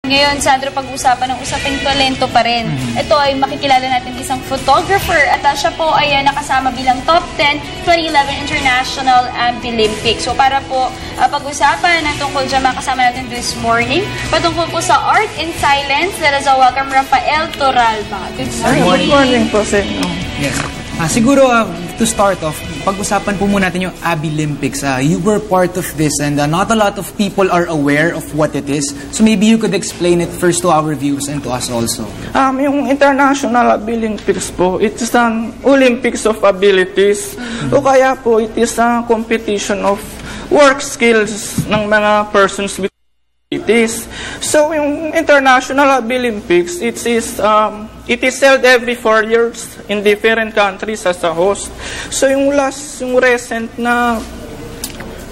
Ngayon, Sandro, pag-usapan ng usaping talento pa rin. Ito ay makikilala natin isang photographer at siya po ay nakasama bilang top 10 2011 International Ambilympics. So para po pag-usapan ng tungkol dyan, makasama natin this morning, patungkol po sa Art in Silence, let us welcome Rafael Torralba. Good morning. Good morning po, sir. Yes. Siguro, to start off, pag-usapan po muna natin yung Ambilympics. You were part of this and not a lot of people are aware of what it is. So maybe you could explain it first to our viewers and to us also. Yung International Ambilympics po, it is an Olympics of abilities. O kaya po, it is a competition of work skills ng mga persons with disabilities. So yung International Ambilympics, it is held every 4 years in different countries as a host. So yung recent na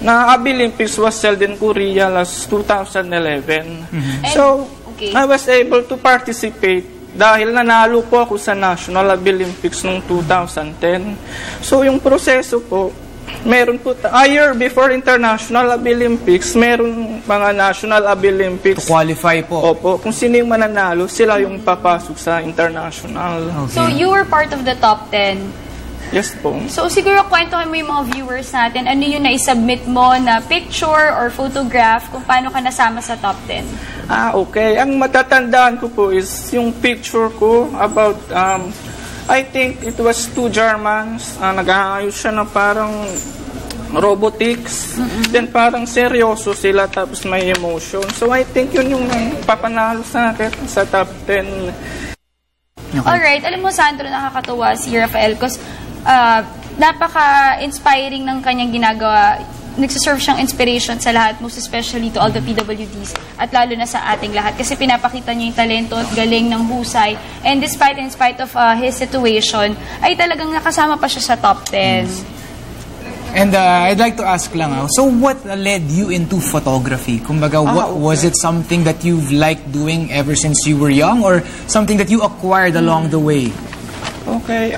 Ambilympics was held in Korea last 2011. So I was able to participate dahil nanalo po ako sa National Ambilympics noong 2010. So yung proseso po, meron po, a year before International Ambilympics, meron mga National Ambilympics. To qualify po. Opo, kung sino yung mananalo, sila yung papasok sa international. Okay. So you were part of the top 10? Yes po. So siguro kwentuhan mo yung mga viewers natin, ano yung na-submit mo na picture or photograph kung paano ka nasama sa top 10? Okay. Ang matatandaan ko po is yung picture ko about I think it was 2 Germans. Nag-aayos siya na parang robotics. Then parang seryoso sila tapos may emotion. So I think yun yung papanalo sa akin sa top 10. Okay. Alright. Alam mo, Sandro, nakakatuwa si Rafael because napaka-inspiring ng kanyang ginagawa. Nagsiserve siyang inspiration sa lahat, most especially to all the PWDs at lalo na sa ating lahat kasi pinapakita niya yung talento at galing ng husay and in spite of his situation ay talagang nakasama pa siya sa top 10. And I'd like to ask lang, so what led you into photography? Kumbaga, was it something that you've liked doing ever since you were young or something that you acquired along the way? Okay,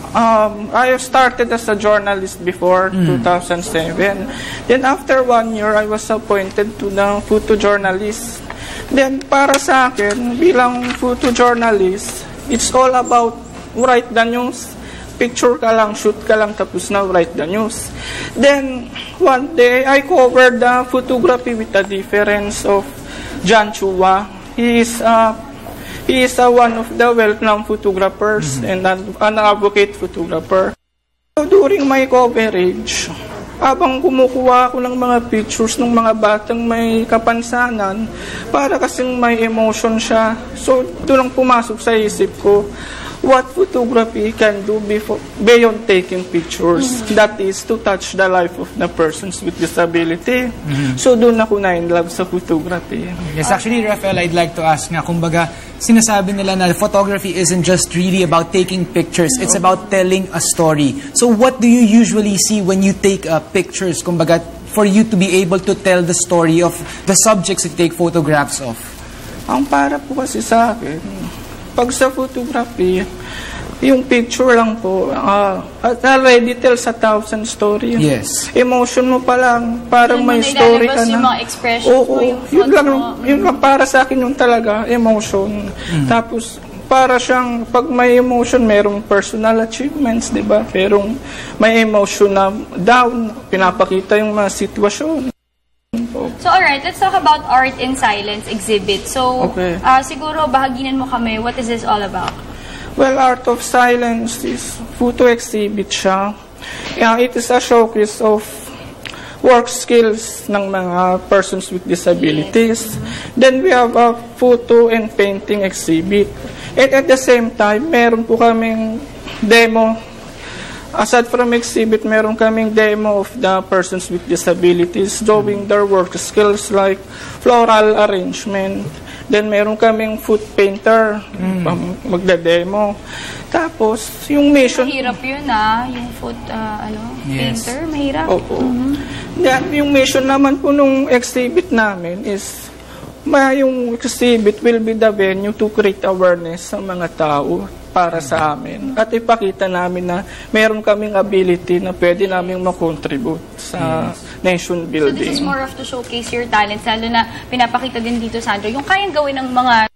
I started as a journalist before 2007. Then after 1 year, I was appointed to the photojournalist. Then para sa akin, bilang photojournalist, it's all about write the news. Picture ka lang, shoot ka lang, tapos na write the news. Then one day, I covered the photography with the difference of John Chua. He is one of the well-known photographers and an advocate photographer. So during my coverage, habang kumukuha ako ng mga pictures ng mga batang may kapansanan, para kasing may emotion siya. So doon lang pumasok sa isip ko, what photography can do beyond taking pictures. That is to touch the life of the persons with disability. So doon ako na-in-love sa photography. Yes, actually, Rafael, I'd like to ask nga, kumbaga, sinasabi nila na photography isn't just really about taking pictures, it's about telling a story. So what do you usually see when you take pictures, kumbaga, for you to be able to tell the story of the subjects you take photographs of? Ang para po kasi sa akin, pag sa photography, yung picture lang po, already tells 1,000 story. Yes. Emotion mo pa lang, parang may story ka na. Yung mga expressions mo, yung yun lang para sa akin yung talaga, emotion. Tapos, para siyang, pag may emotion, merong personal achievements, di ba? Pero may emotion na down, pinapakita yung mga sitwasyon. So alright, let's talk about Art in Silence exhibit. So, siguro bahaginan mo kami, what is this all about? Well, Art of Silence is photo exhibit siya. It is a showcase of work skills ng mga persons with disabilities. Then we have a photo and painting exhibit. And at the same time, meron po kaming demo. Aside from exhibit, meron kaming demo of the persons with disabilities showing their work skills like floral arrangement. Then meron kaming foot painter, magda-demo. Tapos, yung mission... Mahirap yun yung foot painter, mahirap. Opo. Then, yung mission naman po nung exhibit namin is yung exhibit will be the venue to create awareness sa mga tao para sa amin at ipakita namin na meron kaming ability na pwede namin makontribute sa nation So building. this is more of to showcase your talents, lalo na pinapakita din dito, Sandro, yung kayang gawin ng mga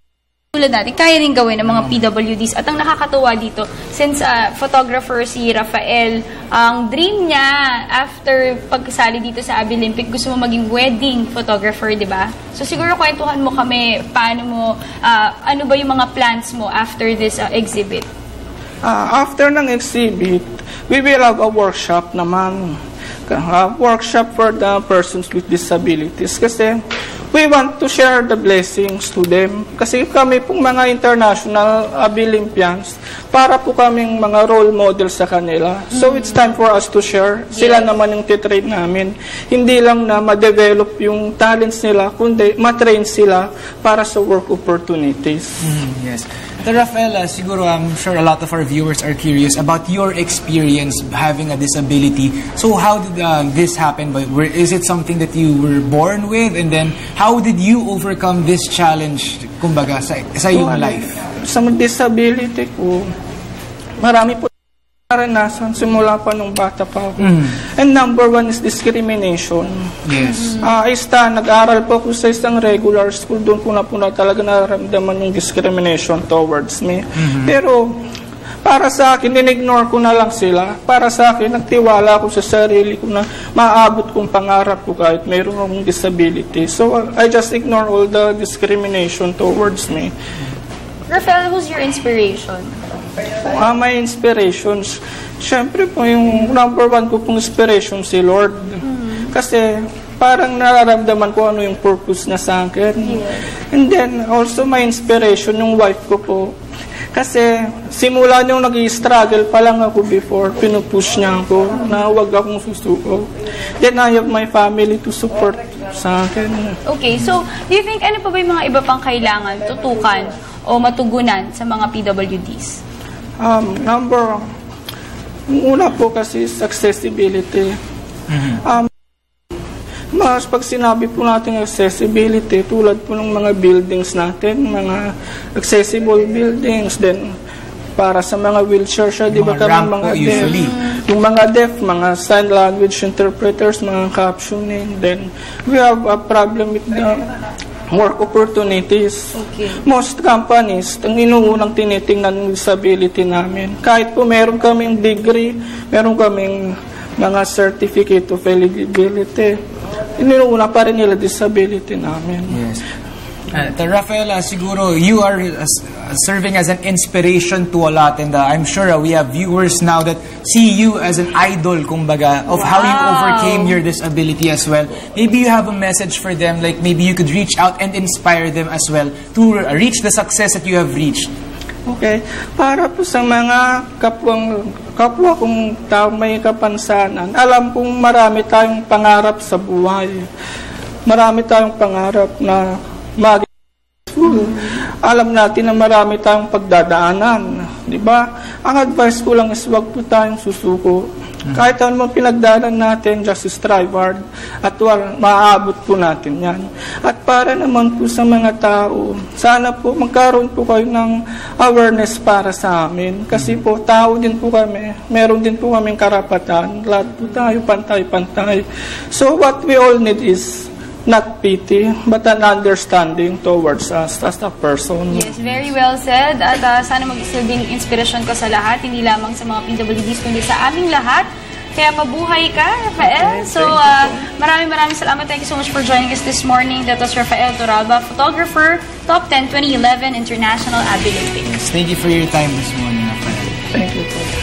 tulad natin, kaya rin gawin ng mga PWDs. At ang nakakatuwa dito, since photographer si Rafael, ang dream niya after pagkasali dito sa Abilimpic, gusto mo maging wedding photographer, di ba? So siguro kwentuhan mo kami, paano mo, ano ba yung mga plans mo after this exhibit? After ng exhibit, we will have a workshop naman. Workshop for the persons with disabilities kasi we want to share the blessings to them. Kasi kami pong mga international Abilimpians, para po kaming mga role model sa kanila. So it's time for us to share. Sila naman yung titrain namin. Hindi lang na ma-develop yung talents nila, kundi ma-train sila para sa work opportunities. Yes. Rafael, siguro I'm sure a lot of our viewers are curious about your experience having a disability. So how did this happen? Is it something that you were born with? And then how did you overcome this challenge, kumbaga, sa iyong life? Sa disability ko, marami po naranasan simula pa nung bata pa ako. And number one is discrimination. Yes. Nag-aral po ako sa isang regular school. Doon ko na talaga nararamdaman yung discrimination towards me. Pero para sa akin, in-ignore ko na lang sila. Para sa akin, nagtiwala ako sa sarili ko na maabot kong pangarap ko kahit mayroon akong disability. So I just ignore all the discrimination towards me. Rafael, who's your inspiration? My inspirations, syempre po yung number one ko pong inspiration si Lord. Kasi parang nararamdaman ko ano yung purpose na sa akin. And then also my inspiration yung wife ko po. Kasi simula nung nag-i-struggle pa lang ako before, pinupush niya ako na huwag akong susuko. Then I have my family to support sa akin. Okay, so do you think ano pa ba yung mga iba pang kailangan tutukan o matugunan sa mga PWDs? Una po kasi is accessibility. Mas pag sinabi po natin accessibility, tulad po ng mga buildings natin, mga accessible buildings, then para sa mga wheelchair siya, di ba kami mga deaf? Yung mga deaf, mga sign language interpreters, mga captioning, then we have a problem with the work opportunities. Okay. Most companies, ang inuunang tinitingnan ng disability namin. Kahit po meron kaming degree, meron kaming mga certificate of eligibility, inuuna pa rin nila disability namin. Yes. Rafael, siguro you are serving as an inspiration to a lot, and I'm sure we have viewers now that see you as an idol, kumbaga, of how you overcame your disability as well. Maybe you have a message for them, like maybe you could reach out and inspire them as well to reach the success that you have reached. Okay. Para po sa mga kapwa kong taong may kapansanan, alam kong marami tayong pangarap sa buhay. Marami tayong pangarap na mag-successful. Alam natin na marami tayong pagdadaanan. Di ba? Ang advice ko lang is huwag po tayong susuko. Kahit ano mang pinagdaanan natin, just strive hard at maaabot po natin yan. At para naman po sa mga tao, sana po magkaroon po kayo ng awareness para sa amin. Kasi po, tao din po kami. Meron din po kaming karapatan. Lahat po tayo pantay-pantay. So what we all need is not pity, but an understanding towards us as a person. Yes, very well said. At sana mag-silbing inspirasyon ka sa lahat, hindi lamang sa mga PWDs, kundi sa aming lahat. Kaya mabuhay ka, Rafael. Okay, so, maraming salamat. Thank you so much for joining us this morning. That was Rafael Torralba, photographer, Top 10 2011 International Abilimpics. Thank you for your time this morning, Rafael. Thank you.